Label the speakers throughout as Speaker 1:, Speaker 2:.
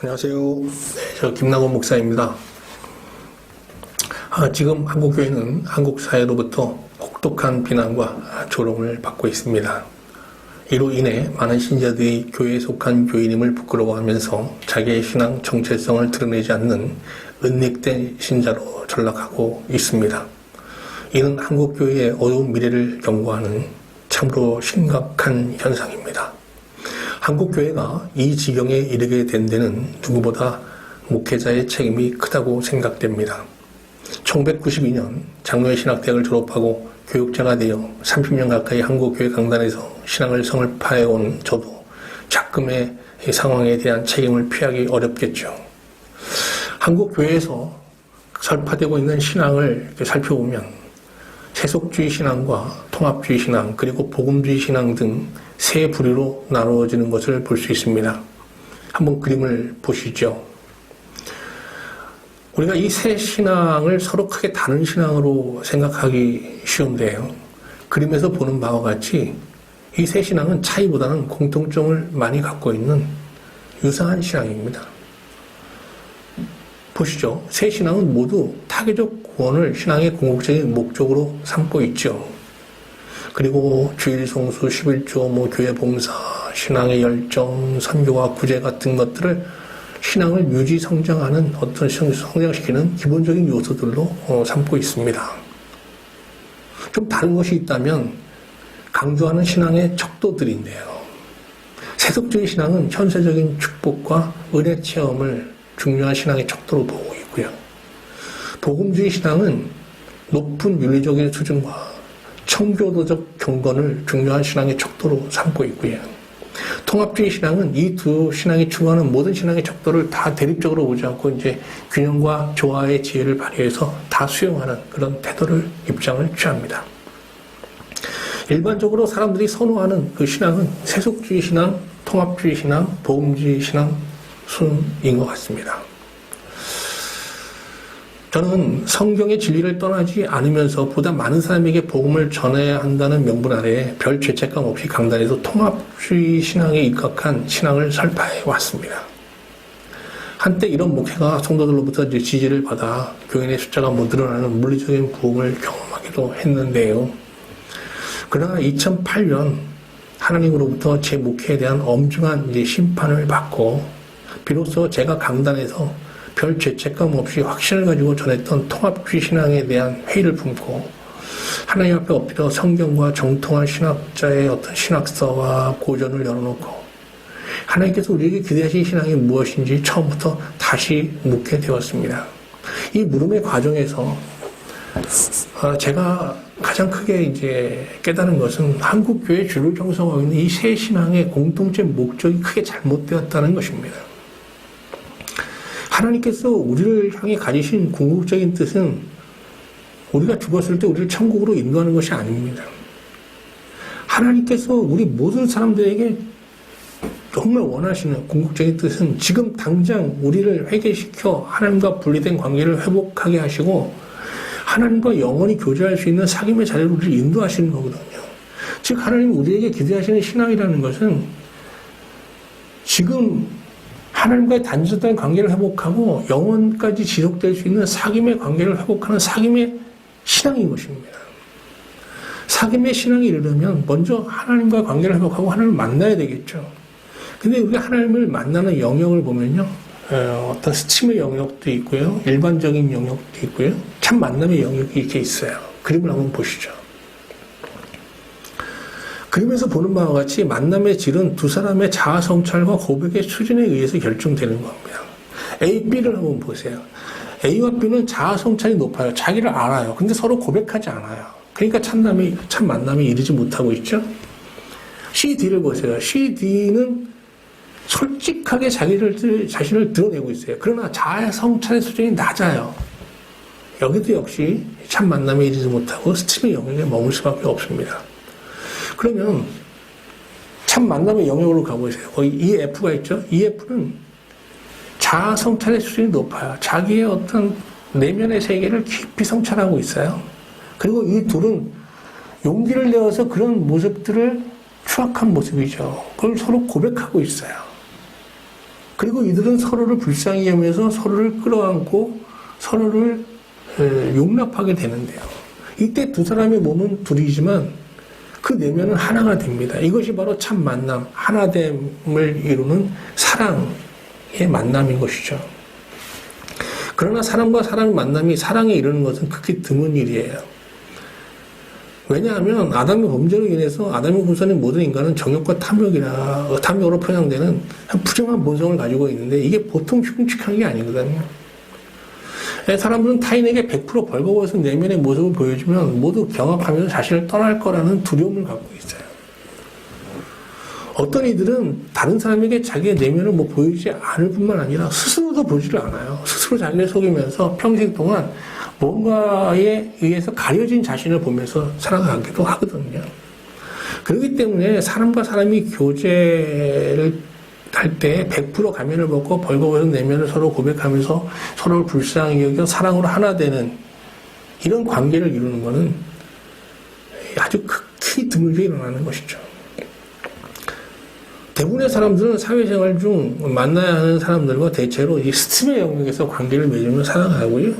Speaker 1: 안녕하세요. 네, 저 김남원 목사입니다. 지금 한국교회는 한국 사회로부터 혹독한 비난과 조롱을 받고 있습니다. 이로 인해 많은 신자들이 교회에 속한 교인임을 부끄러워하면서 자기의 신앙 정체성을 드러내지 않는 은닉된 신자로 전락하고 있습니다. 이는 한국교회의 어두운 미래를 경고하는 참으로 심각한 현상입니다. 한국교회가 이 지경에 이르게 된 데는 누구보다 목회자의 책임이 크다고 생각됩니다. 1992년 장로회 신학대학을 졸업하고 교육자가 되어 30년 가까이 한국교회 강단에서 신앙을 성을파해온 저도 작금의 상황에 대한 책임을 피하기 어렵겠죠. 한국교회에서 설파되고 있는 신앙을 살펴보면 세속주의 신앙과 통합주의 신앙 그리고 복음주의 신앙 등 세 부류로 나누어지는 것을 볼 수 있습니다. 한번 그림을 보시죠. 우리가 이 세 신앙을 서로 크게 다른 신앙으로 생각하기 쉬운데요. 그림에서 보는 바와 같이 이 세 신앙은 차이보다는 공통점을 많이 갖고 있는 유사한 신앙입니다. 보시죠. 세 신앙은 모두 타계적 구원을 신앙의 궁극적인 목적으로 삼고 있죠. 그리고 주일 성수, 11조, 교회 봉사, 신앙의 열정, 선교와 구제 같은 것들을 신앙을 유지 성장하는 어떤 성장시키는 기본적인 요소들로 삼고 있습니다. 좀 다른 것이 있다면 강조하는 신앙의 척도들인데요. 세속주의 신앙은 현세적인 축복과 은혜 체험을 중요한 신앙의 척도로 보고 있고요. 복음주의 신앙은 높은 윤리적인 수준과 청교도적 경건을 중요한 신앙의 척도로 삼고 있고요. 통합주의 신앙은 이 두 신앙이 추구하는 모든 신앙의 척도를 다 대립적으로 보지 않고 이제 균형과 조화의 지혜를 발휘해서 다 수용하는 그런 태도를 입장을 취합니다. 일반적으로 사람들이 선호하는 그 신앙은 세속주의 신앙, 통합주의 신앙, 복음주의 신앙 순인 것 같습니다. 저는 성경의 진리를 떠나지 않으면서 보다 많은 사람에게 복음을 전해야 한다는 명분 아래에 별 죄책감 없이 강단에서 통합주의 신앙에 입각한 신앙을 설파해 왔습니다. 한때 이런 목회가 성도들로부터 지지를 받아 교인의 숫자가 늘어나는 물리적인 부흥을 경험하기도 했는데요. 그러나 2008년 하나님으로부터 제 목회에 대한 엄중한 심판을 받고 비로소 제가 강단에서 별 죄책감 없이 확신을 가지고 전했던 통합주의 신앙에 대한 회의를 품고 하나님 앞에 엎드려 성경과 정통한 신학자의 어떤 신학서와 고전을 열어놓고 하나님께서 우리에게 기대하신 신앙이 무엇인지 처음부터 다시 묻게 되었습니다. 이 물음의 과정에서 제가 가장 크게 깨달은 것은 한국교회 주를 형성하고 있는 이 세 신앙의 공통적 목적이 크게 잘못되었다는 것입니다. 하나님께서 우리를 향해 가지신 궁극적인 뜻은 우리가 죽었을 때 우리를 천국으로 인도하는 것이 아닙니다. 하나님께서 우리 모든 사람들에게 정말 원하시는 궁극적인 뜻은 지금 당장 우리를 회개시켜 하나님과 분리된 관계를 회복하게 하시고 하나님과 영원히 교제할 수 있는 사귐의 자리로 우리를 인도하시는 거거든요. 즉 하나님이 우리에게 기대하시는 신앙이라는 것은 지금 하나님과의 단절된 관계를 회복하고 영원까지 지속될 수 있는 사귐의 관계를 회복하는 사귐의 신앙인 것입니다. 사귐의 신앙이 이르려면 먼저 하나님과 관계를 회복하고 하나님을 만나야 되겠죠. 근데 우리가 하나님을 만나는 영역을 보면요. 어떤 스침의 영역도 있고요. 일반적인 영역도 있고요. 참 만남의 영역이 이렇게 있어요. 그림을 한번 보시죠. 그림에서 보는 바와 같이 만남의 질은 두 사람의 자아 성찰과 고백의 수준에 의해서 결정되는 겁니다. A, B를 한번 보세요. A와 B는 자아 성찰이 높아요. 자기를 알아요. 근데 서로 고백하지 않아요. 그러니까 참 만남에 이르지 못하고 있죠. C, D를 보세요. C, D는 솔직하게 자신을 드러내고 있어요. 그러나 자아 성찰의 수준이 낮아요. 여기도 역시 참 만남에 이르지 못하고 스팀의 영역에 머물 수밖에 없습니다. 그러면 참 만남의 영역으로 가보세요. 거기 EF가 있죠. EF는 자아 성찰의 수준이 높아요. 자기의 어떤 내면의 세계를 깊이 성찰하고 있어요. 그리고 이 둘은 용기를 내어서 그런 모습들을 추악한 모습이죠. 그걸 서로 고백하고 있어요. 그리고 이들은 서로를 불쌍히 여기면서 서로를 끌어안고 서로를 용납하게 되는데요. 이때 두 사람의 몸은 둘이지만 그 내면은 하나가 됩니다. 이것이 바로 참 만남, 하나됨을 이루는 사랑의 만남인 것이죠. 그러나 사람과 사람 만남이 사랑에 이르는 것은 극히 드문 일이에요. 왜냐하면 아담의 범죄로 인해서 아담의 후손인 모든 인간은 정욕과 탐욕으로 표현되는 부정한 본성을 가지고 있는데 이게 보통 흉측한 게 아니거든요. 사람들은 타인에게 100% 벌거벗은 내면의 모습을 보여주면 모두 경악하면서 자신을 떠날 거라는 두려움을 갖고 있어요. 어떤 이들은 다른 사람에게 자기의 내면을 보여주지 않을 뿐만 아니라 스스로도 보지를 않아요. 스스로 자기를 속이면서 평생 동안 뭔가에 의해서 가려진 자신을 보면서 살아가기도 하거든요. 그렇기 때문에 사람과 사람이 교제를 할 때 100% 가면을 벗고 벌거벗은 내면을 서로 고백하면서 서로를 불쌍히 여겨 사랑으로 하나 되는 이런 관계를 이루는 것은 아주 극히 드물게 일어나는 것이죠. 대부분의 사람들은 사회생활 중 만나야 하는 사람들과 대체로 이 스팀의 영역에서 관계를 맺으며 살아가고요.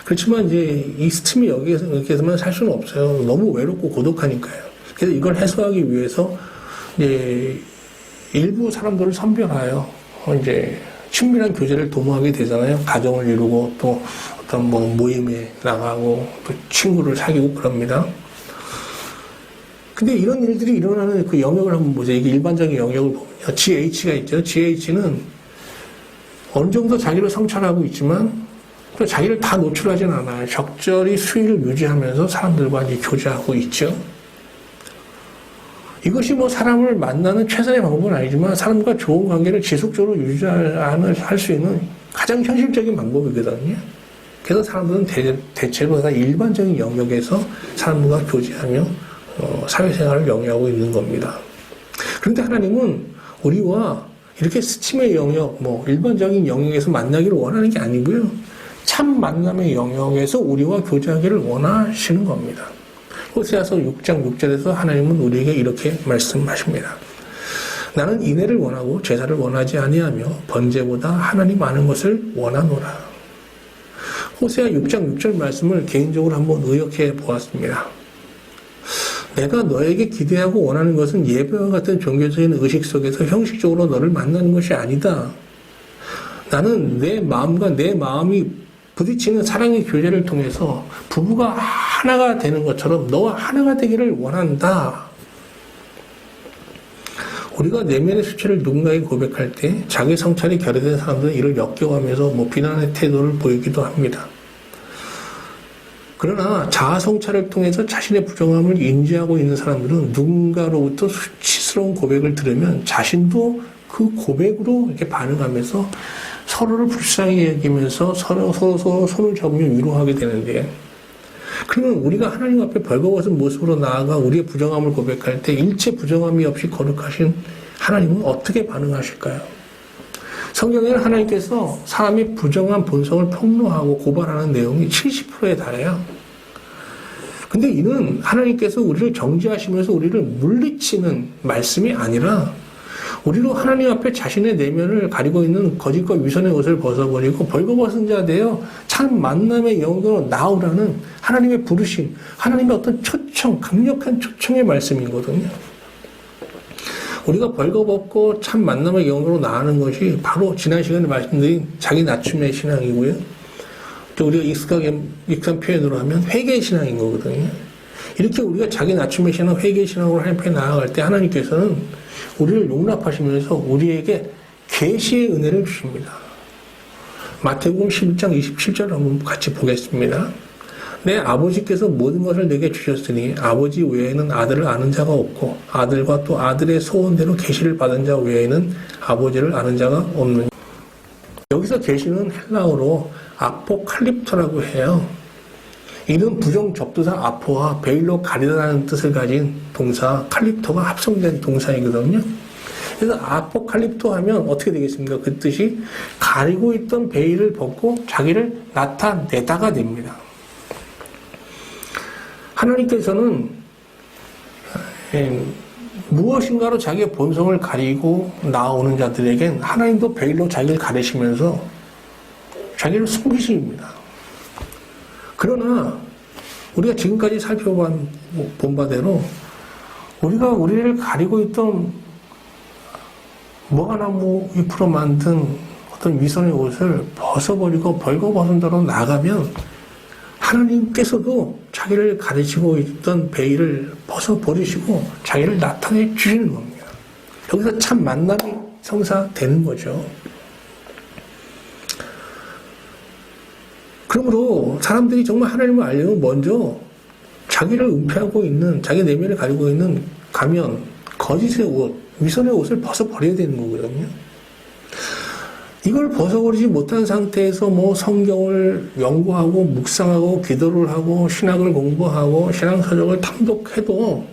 Speaker 1: 그렇지만 이제 이 스팀의 영역에서만 살 수는 없어요. 너무 외롭고 고독하니까요. 그래서 이걸 해소하기 위해서 이제 일부 사람들을 선별하여 이제 친밀한 교제를 도모하게 되잖아요. 가정을 이루고 또 어떤 모임에 나가고 또 친구를 사귀고 그럽니다. 근데 이런 일들이 일어나는 그 영역을 한번 보세요. 이게 일반적인 영역을 보면요. GH가 있죠. GH는 어느 정도 자기를 성찰하고 있지만 또 자기를 다 노출하진 않아요. 적절히 수위를 유지하면서 사람들과 이제 교제하고 있죠. 이것이 사람을 만나는 최선의 방법은 아니지만 사람과 좋은 관계를 지속적으로 유지할 수 있는 가장 현실적인 방법이거든요. 그래서 사람들은 대체로 다 일반적인 영역에서 사람들과 교제하며 사회생활을 영위하고 있는 겁니다. 그런데 하나님은 우리와 이렇게 스팀의 영역, 일반적인 영역에서 만나기를 원하는 게 아니고요. 참 만남의 영역에서 우리와 교제하기를 원하시는 겁니다. 호세아서 6장 6절에서 하나님은 우리에게 이렇게 말씀하십니다. 나는 인애를 원하고 제사를 원하지 아니하며 번제보다 하나님 아는 것을 원하노라. 호세아 6장 6절 말씀을 개인적으로 한번 의역해 보았습니다. 내가 너에게 기대하고 원하는 것은 예배와 같은 종교적인 의식 속에서 형식적으로 너를 만나는 것이 아니다. 나는 내 마음과 내 마음이 부딪히는 사랑의 교제를 통해서 부부가 하나가 되는 것처럼 너와 하나가 되기를 원한다. 우리가 내면의 수치를 누군가에게 고백할 때 자기 성찰이 결여된 사람들은 이를 역겨워하면서 비난의 태도를 보이기도 합니다. 그러나 자아 성찰을 통해서 자신의 부정함을 인지하고 있는 사람들은 누군가로부터 수치스러운 고백을 들으면 자신도 그 고백으로 이렇게 반응하면서 서로를 불쌍히 여기면서 서로 손을 잡으며 위로하게 되는데, 그러면 우리가 하나님 앞에 벌거벗은 모습으로 나아가 우리의 부정함을 고백할 때 일체 부정함이 없이 거룩하신 하나님은 어떻게 반응하실까요? 성경에는 하나님께서 사람의 부정한 본성을 폭로하고 고발하는 내용이 70%에 달해요. 근데 이는 하나님께서 우리를 정죄하시면서 우리를 물리치는 말씀이 아니라 우리로 하나님 앞에 자신의 내면을 가리고 있는 거짓과 위선의 옷을 벗어버리고 벌거벗은 자 되어 참 만남의 영역으로 나오라는 하나님의 부르심, 하나님의 어떤 초청, 강력한 초청의 말씀이거든요. 우리가 벌거벗고 참 만남의 영역으로 나가는 것이 바로 지난 시간에 말씀드린 자기 낮춤의 신앙이고요. 또 우리가 익숙한 표현으로 하면 회개의 신앙인 거거든요. 이렇게 우리가 자기 낮춤의 신앙, 회개의 신앙으로 하나님 앞에 나아갈 때 하나님께서는 우리를 용납하시면서 우리에게 계시의 은혜를 주십니다. 마태복음 11장 27절 한번 같이 보겠습니다. 내 아버지께서 모든 것을 내게 주셨으니 아버지 외에는 아들을 아는 자가 없고 아들과 또 아들의 소원대로 계시를 받은 자 외에는 아버지를 아는 자가 없느니. 여기서 계시는 헬라어로 아포칼립토라고 해요. 이는 부정접두사 아포와 베일로 가리다라는 뜻을 가진 동사 칼립토가 합성된 동사이거든요. 그래서 아포칼립토 하면 어떻게 되겠습니까? 그 뜻이 가리고 있던 베일을 벗고 자기를 나타내다가 됩니다. 하나님께서는 무엇인가로 자기의 본성을 가리고 나오는 자들에겐 하나님도 베일로 자기를 가리시면서 자기를 숨기십니다. 그러나 우리가 지금까지 살펴본 바대로 우리가 우리를 가리고 있던 무화과나무 잎으로 만든 어떤 위선의 옷을 벗어버리고 벌거벗은 대로 나가면 하나님께서도 자기를 가르치고 있던 베일을 벗어버리시고 자기를 나타내 주시는 겁니다. 여기서 참 만남이 성사되는 거죠. 그러므로 사람들이 정말 하나님을 알려면 먼저 자기를 은폐하고 있는, 자기 내면을 가지고 있는 가면, 거짓의 옷, 위선의 옷을 벗어버려야 되는 거거든요. 이걸 벗어버리지 못한 상태에서 뭐 성경을 연구하고 묵상하고 기도를 하고 신학을 공부하고 신앙서적을 탐독해도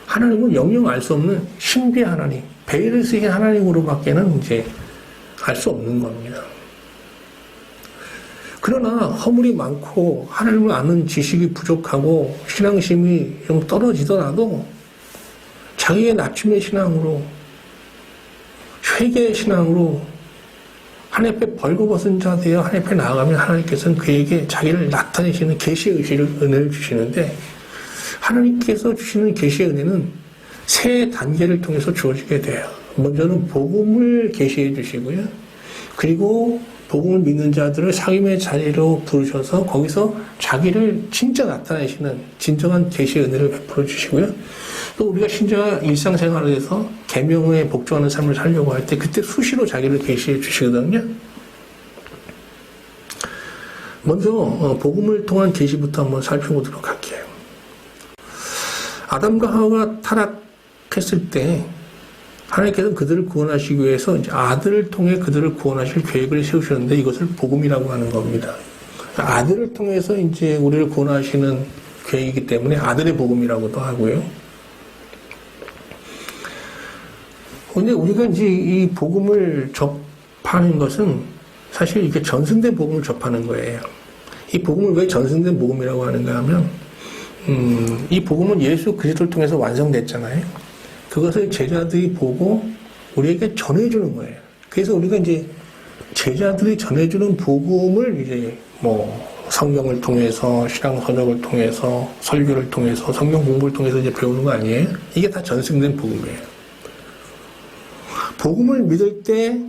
Speaker 1: 하나님은 영영 알 수 없는 신비의 하나님, 베일을 쓰신 하나님으로밖에는 이제 알 수 없는 겁니다. 그러나 허물이 많고 하나님을 아는 지식이 부족하고 신앙심이 좀 떨어지더라도 자기의 낮춤의 신앙으로, 회개의 신앙으로 하나님 앞에 벌거벗은 자 되어 하나님 앞에 나아가면 하나님께서는 그에게 자기를 나타내시는 계시의 은혜를 주시는데, 하나님께서 주시는 계시의 은혜는 세 단계를 통해서 주어지게 돼요. 먼저는 복음을 계시해 주시고요. 그리고 복음을 믿는 자들을 사귐의 자리로 부르셔서 거기서 자기를 진짜 나타내시는 진정한 계시의 은혜를 베풀어 주시고요. 또 우리가 신자가 일상생활에서 계명에 복종하는 삶을 살려고 할 때 그때 수시로 자기를 계시해 주시거든요. 먼저 복음을 통한 계시부터 한번 살펴보도록 할게요. 아담과 하와가 타락했을 때 하나님께서는 그들을 구원하시기 위해서 이제 아들을 통해 그들을 구원하실 계획을 세우셨는데 이것을 복음이라고 하는 겁니다. 아들을 통해서 이제 우리를 구원하시는 계획이기 때문에 아들의 복음이라고도 하고요. 근데 우리가 이제 이 복음을 접하는 것은 사실 이게 전승된 복음을 접하는 거예요. 이 복음을 왜 전승된 복음이라고 하는가 하면, 이 복음은 예수 그리스도를 통해서 완성됐잖아요. 그것을 제자들이 보고 우리에게 전해주는 거예요. 그래서 우리가 이제 제자들이 전해주는 복음을 이제 뭐 성경을 통해서, 신앙서적을 통해서, 설교를 통해서, 성경 공부를 통해서 이제 배우는 거 아니에요? 이게 다 전승된 복음이에요. 복음을 믿을 때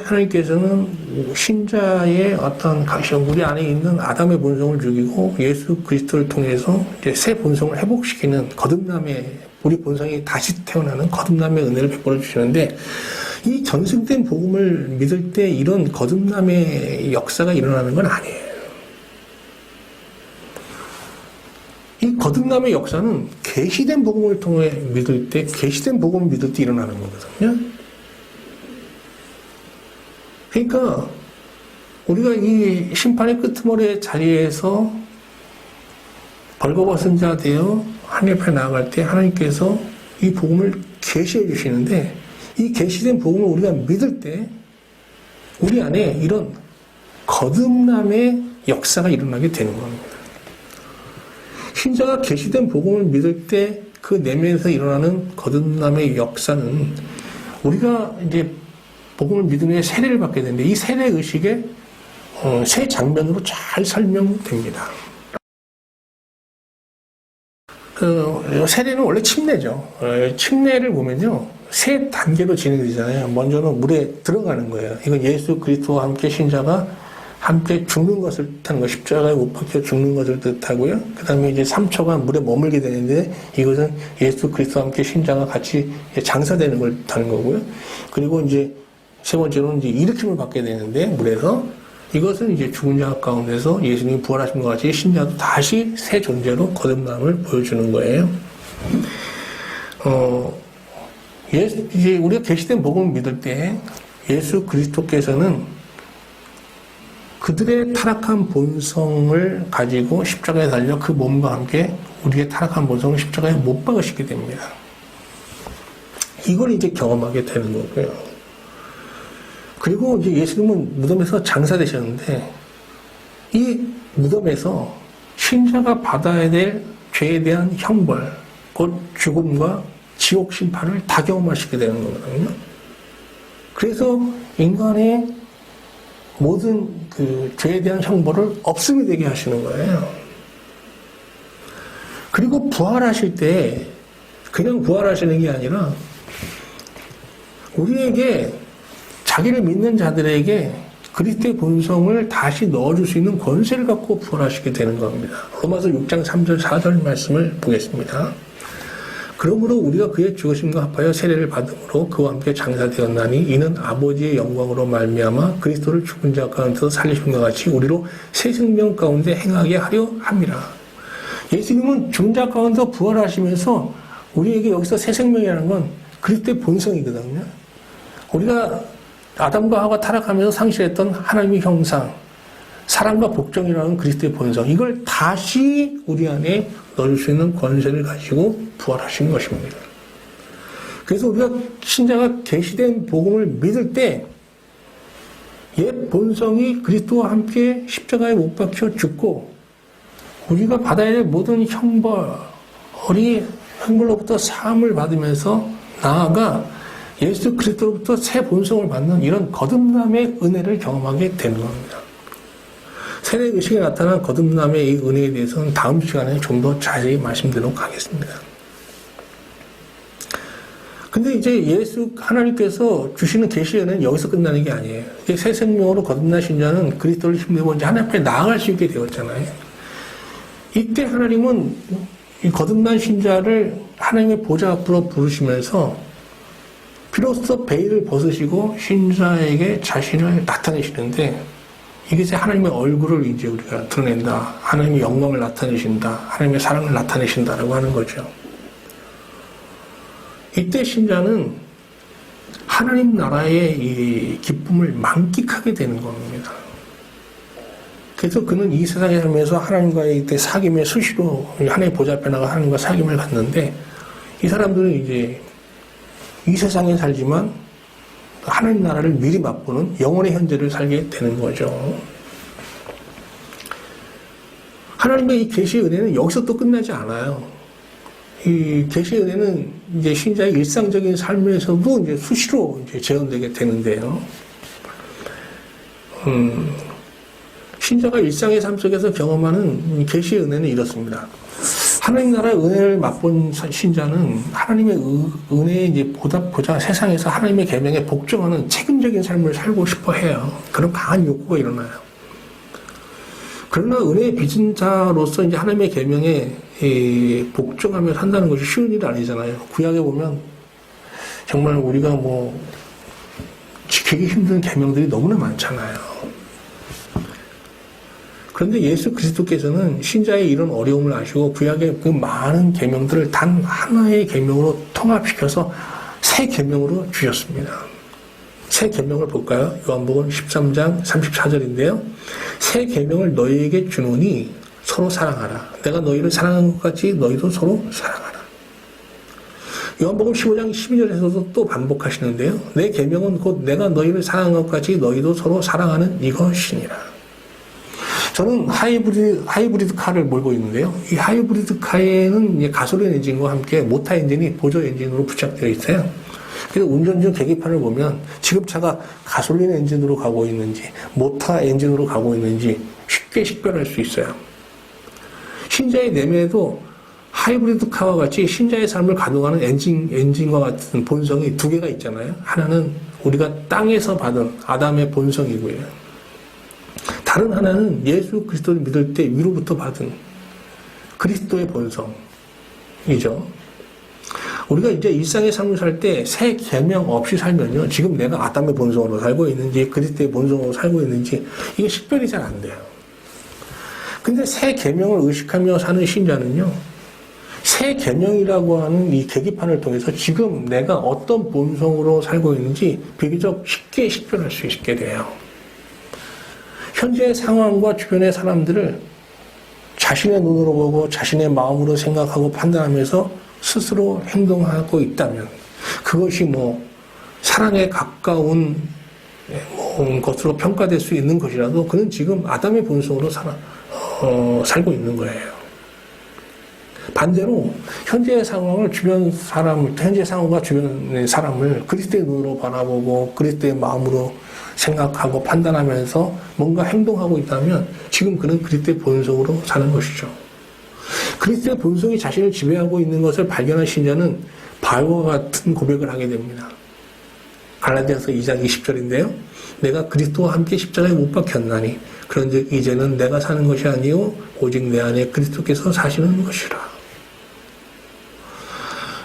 Speaker 1: 하나님께서는 신자의 어떤 우리 안에 있는 아담의 본성을 죽이고 예수 그리스도를 통해서 이제 새 본성을 회복시키는 거듭남의, 우리 본성이 다시 태어나는 거듭남의 은혜를 베풀어 주시는데, 이 전승된 복음을 믿을 때 이런 거듭남의 역사가 일어나는 건 아니에요. 이 거듭남의 역사는 계시된 복음을 통해 믿을 때, 계시된 복음을 믿을 때 일어나는 거거든요. 그러니까 우리가 이 심판의 끄트머리의 자리에서 벌거벗은 자 되어 하나님 앞에 나아갈 때 하나님께서 이 복음을 계시해 주시는데, 이 계시된 복음을 우리가 믿을 때 우리 안에 이런 거듭남의 역사가 일어나게 되는 겁니다. 신자가 계시된 복음을 믿을 때 그 내면에서 일어나는 거듭남의 역사는 우리가 이제 복음을 믿은 후에 세례를 받게 되는데, 이 세례 의식의 세 장면으로 잘 설명됩니다. 세례는 원래 침례죠. 침례를 보면요, 세 단계로 진행되잖아요. 먼저는 물에 들어가는 거예요. 이건 예수 그리스도와 함께 신자가 함께 죽는 것을 뜻하는 거, 십자가에 못 박혀 죽는 것을 뜻하고요. 그 다음에 이제 3초간 물에 머물게 되는데, 이것은 예수 그리스도와 함께 신자가 같이 장사되는 걸 뜻하는 거고요. 그리고 이제 세 번째로는 이제 일으킴을 받게 되는데, 물에서 이것은 이제 죽은 자 가운데서 예수님이 부활하신 것 같이 신자도 다시 새 존재로 거듭남을 보여주는 거예요. 이제 우리가 계시된 복음을 믿을 때 예수 그리스도께서는 그들의 타락한 본성을 가지고 십자가에 달려 그 몸과 함께 우리의 타락한 본성을 십자가에 못 박으시게 됩니다. 이걸 이제 경험하게 되는 거고요. 그리고 이제 예수님은 무덤에서 장사되셨는데, 이 무덤에서 신자가 받아야 될 죄에 대한 형벌, 곧 죽음과 지옥 심판을 다 경험하시게 되는 거거든요. 그래서 인간의 모든 그 죄에 대한 형벌을 없음이 되게 하시는 거예요. 그리고 부활하실 때 그냥 부활하시는 게 아니라 우리에게, 자기를 믿는 자들에게 그리스도의 본성을 다시 넣어줄 수 있는 권세를 갖고 부활하시게 되는 겁니다. 로마서 6장 3절 4절 말씀을 보겠습니다. 그러므로 우리가 그의 죽으심과 합하여 세례를 받음으로 그와 함께 장사되었나니 이는 아버지의 영광으로 말미암아 그리스도를 죽은 자 가운데서 살리심과 같이 우리로 새 생명 가운데 행하게 하려 함이라. 예수님은 죽은 자 가운데서 부활하시면서 우리에게 여기서 새 생명이라는 건 그리스도의 본성이거든요. 우리가 아담과 하와가 타락하면서 상실했던 하나님의 형상, 사랑과 복종이라는 그리스도의 본성, 이걸 다시 우리 안에 넣을 수 있는 권세를 가지고 부활하신 것입니다. 그래서 우리가 신자가 계시된 복음을 믿을 때 옛 본성이 그리스도와 함께 십자가에 못 박혀 죽고 우리가 받아야 될 모든 형벌로부터 사함을 받으면서 나아가 예수 그리스도로부터 새 본성을 받는 이런 거듭남의 은혜를 경험하게 되는 겁니다. 세례 의식에 나타난 거듭남의 이 은혜에 대해서는 다음 시간에 좀 더 자세히 말씀드리도록 하겠습니다. 근데 이제 하나님께서 주시는 계시의 은혜는 여기서 끝나는 게 아니에요. 이제 새 생명으로 거듭나신 자는 그리스도를 힘입어 이제 하나님 앞에 나아갈 수 있게 되었잖아요. 이때 하나님은 이 거듭난 신자를 하나님의 보좌 앞으로 부르시면서 비로소 베일을 벗으시고 신자에게 자신을 나타내시는데, 이게 이제 하나님의 얼굴을 이제 우리가 드러낸다. 하나님의 영광을 나타내신다. 하나님의 사랑을 나타내신다라고 하는 거죠. 이때 신자는 하나님 나라의 이 기쁨을 만끽하게 되는 겁니다. 그래서 그는 이 세상에 살면서 하나님과의 이때 사귐에 수시로 하나님의 보좌 앞에 나가 하나님과 사귐을 갖는데, 이 사람들은 이제 이 세상에 살지만 하나님 나라를 미리 맛보는 영원의 현재를 살게 되는 거죠. 하나님의 이 계시의 은혜는 여기서 또 끝나지 않아요. 이 계시의 은혜는 이제 신자의 일상적인 삶에서도 이제 수시로 이제 재현되게 되는데요. 신자가 일상의 삶 속에서 경험하는 계시의 은혜는 이렇습니다. 하나님 나라의 은혜를 맛본 신자는 하나님의 은혜에 이제 보다 세상에서 하나님의 계명에 복종하는 책임적인 삶을 살고 싶어 해요. 그런 강한 욕구가 일어나요. 그러나 은혜의 빚은 자로서 이제 하나님의 계명에 복종하며 산다는 것이 쉬운 일이 아니잖아요. 구약에 보면 정말 우리가 뭐 지키기 힘든 계명들이 너무나 많잖아요. 그런데 예수 그리스도께서는 신자의 이런 어려움을 아시고 구약의 그 많은 계명들을 단 하나의 계명으로 통합시켜서 새 계명으로 주셨습니다. 새 계명을 볼까요? 요한복음 13장 34절인데요. 새 계명을 너희에게 주노니 서로 사랑하라. 내가 너희를 사랑한 것 같이 너희도 서로 사랑하라. 요한복음 15장 12절에서도 또 반복하시는데요. 내 계명은 곧 내가 너희를 사랑한 것 같이 너희도 서로 사랑하는 이것이니라. 저는 하이브리드 카를 몰고 있는데요. 이 하이브리드 카에는 이제 가솔린 엔진과 함께 모터 엔진이 보조 엔진으로 부착되어 있어요. 그래서 운전 중 계기판을 보면 지금 차가 가솔린 엔진으로 가고 있는지 모터 엔진으로 가고 있는지 쉽게 식별할 수 있어요. 신자의 내면에도 하이브리드 카와 같이 신자의 삶을 가동하는 엔진과 같은 본성이 두 개가 있잖아요. 하나는 우리가 땅에서 받은 아담의 본성이고요. 다른 하나는 예수 그리스도를 믿을 때 위로부터 받은 그리스도의 본성이죠. 우리가 이제 일상의 삶을 살 때 새 계명 없이 살면요, 지금 내가 아담의 본성으로 살고 있는지 그리스도의 본성으로 살고 있는지 이게 식별이 잘 안 돼요. 근데 새 계명을 의식하며 사는 신자는요, 새 계명이라고 하는 이 계기판을 통해서 지금 내가 어떤 본성으로 살고 있는지 비교적 쉽게 식별할 수 있게 돼요. 현재의 상황과 주변의 사람들을 자신의 눈으로 보고 자신의 마음으로 생각하고 판단하면서 스스로 행동하고 있다면 그것이 뭐 사랑에 가까운 것으로 평가될 수 있는 것이라도 그는 지금 아담의 본성으로 살고 있는 거예요. 반대로 현재의 상황을 현재 상황과 주변의 사람을 그리스도의 눈으로 바라보고 그리스도의 마음으로 생각하고 판단하면서 뭔가 행동하고 있다면 지금 그는 그리스도의 본성으로 사는 것이죠. 그리스도의 본성이 자신을 지배하고 있는 것을 발견한 신자는 바울과 같은 고백을 하게 됩니다. 갈라디아서 2장 20절인데요. 내가 그리스도와 함께 십자가에 못 박혔나니 그런즉 이제는 내가 사는 것이 아니요 오직 내 안에 그리스도께서 사시는 것이라.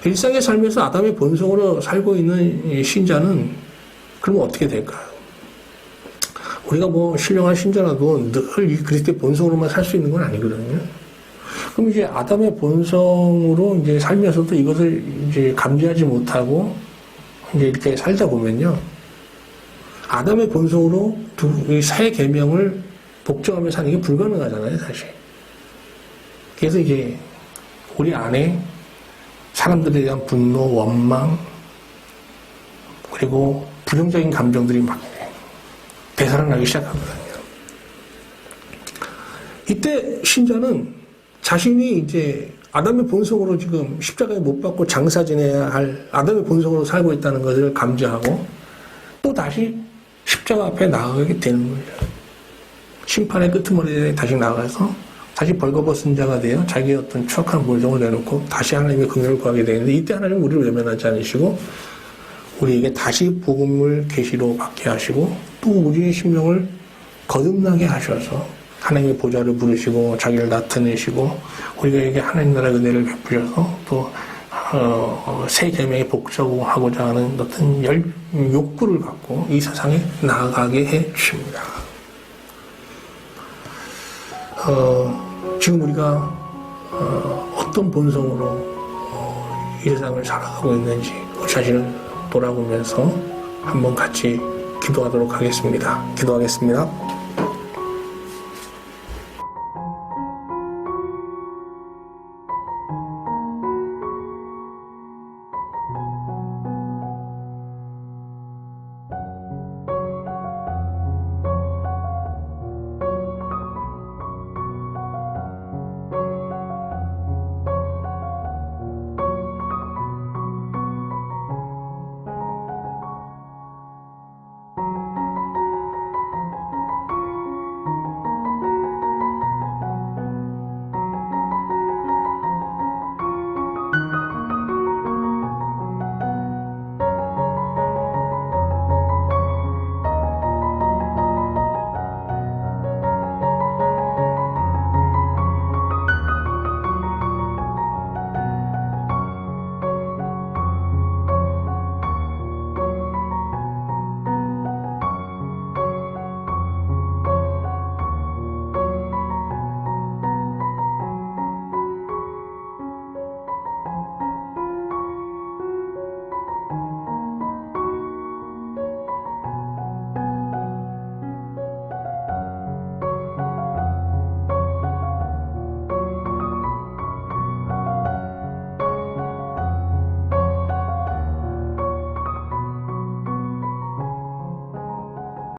Speaker 1: 일상의 삶에서 아담의 본성으로 살고 있는 신자는 그러면 어떻게 될까요? 우리가 신령한 신자라도 늘 이 그리스도의 본성으로만 살 수 있는 건 아니거든요. 그럼 이제 아담의 본성으로 이제 살면서도 이것을 이제 감지하지 못하고 이제 이렇게 살다 보면요. 아담의 본성으로 이 새 계명을 복종하며 사는 게 불가능하잖아요, 사실. 그래서 이제 우리 안에 사람들에 대한 분노, 원망, 그리고 부정적인 감정들이 막 되살아나기 시작하거든요. 이때 신자는 자신이 이제 아담의 본성으로 지금 십자가에 못 박고 장사 지내야 할 아담의 본성으로 살고 있다는 것을 감지하고 또 다시 십자가 앞에 나아가게 되는 거예요. 심판의 끄트머리에 다시 나가서 다시 벌거벗은 자가 되어 자기의 어떤 추악한 본성을 내놓고 다시 하나님의 긍휼을 구하게 되는데 이때 하나님은 우리를 외면하지 않으시고 우리에게 다시 복음을 계시로 받게 하시고 또 우리의 심령을 거듭나게 하셔서 하나님의 보좌를 부르시고 자기를 나타내시고 우리에게 하나님 나라의 은혜를 베푸셔서 또 새 계명에 복종하고자 하는 어떤 욕구를 갖고 이 세상에 나아가게 해 주십니다. 지금 우리가 어떤 본성으로 이 세상을 살아가고 있는지 우리 자신을 돌아보면서 한번 같이 기도하도록 하겠습니다. 기도하겠습니다.